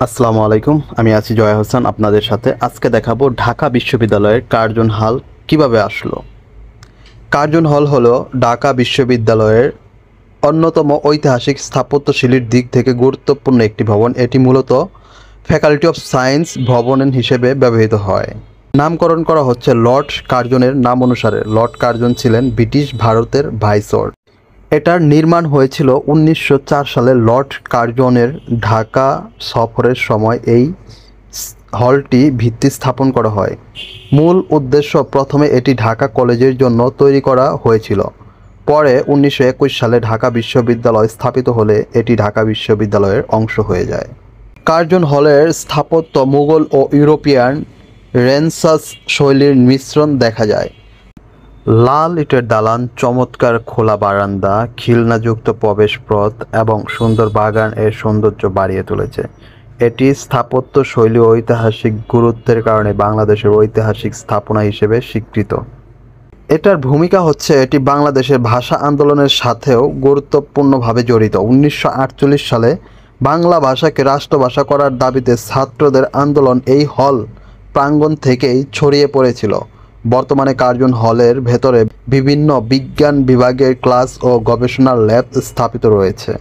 আসসালামু আলাইকুম। আমি আছি জয়া হোসেন আপনাদের সাথে। আজকে দেখাবো ঢাকা বিশ্ববিদ্যালয়ের কার্জন হল কিভাবে আসলো। কার্জন হল হলো ঢাকা বিশ্ববিদ্যালয়ের অন্যতম ঐতিহাসিক স্থাপত্যশৈলীর দিক থেকে গুরুত্বপূর্ণ একটি ভবন। এটি মূলত ফ্যাকাল্টি অফ সায়েন্স ভবন হিসেবে ব্যবহৃত হয়। নামকরণ করা হচ্ছে লর্ড কার্জনের নাম অনুসারে। লর্ড কার্জন ছিলেন ব্রিটিশ ভারতের ভাইসরয়। এটার নির্মাণ হয়েছিল 1904 সালে। লর্ড কার্জনের ঢাকা সফরের সময় এই হলটি ভিত্তি স্থাপন করা হয়। মূল উদ্দেশ্য প্রথমে এটি ঢাকা কলেজের জন্য তৈরি করা হয়েছিল। পরে 1921 সালে ঢাকা বিশ্ববিদ্যালয় স্থাপিত হলে এটি ঢাকা বিশ্ববিদ্যালয়ের অংশ হয়ে যায়। কার্জন হলের স্থাপত্য মুঘল ও ইউরোপিয়ান রেনেসাঁস শৈলীর মিশ্রণ দেখা যায়। লাল ইটের দালান, চমৎকার খোলা বারান্দা, খিলনাযুক্ত প্রবেশপথ এবং সুন্দর বাগান এর সৌন্দর্য বাড়িয়ে তুলেছে। এটি স্থাপত্য শৈলী ও ঐতিহাসিক গুরুত্বের কারণে বাংলাদেশের ঐতিহাসিক স্থাপনা হিসেবে স্বীকৃত। এটার ভূমিকা হচ্ছে এটি বাংলাদেশের ভাষা আন্দোলনের সাথেও গুরুত্বপূর্ণভাবে জড়িত। 1948 সালে বাংলা ভাষাকে রাষ্ট্রভাষা করার দাবিতে ছাত্রদের আন্দোলন এই হল প্রাঙ্গণ থেকেই ছড়িয়ে পড়েছিল। বর্তমানে কার্জন হলের ভেতরে বিভিন্ন বিজ্ঞান বিভাগের ক্লাস ও গবেষণা ল্যাব স্থাপিত রয়েছে।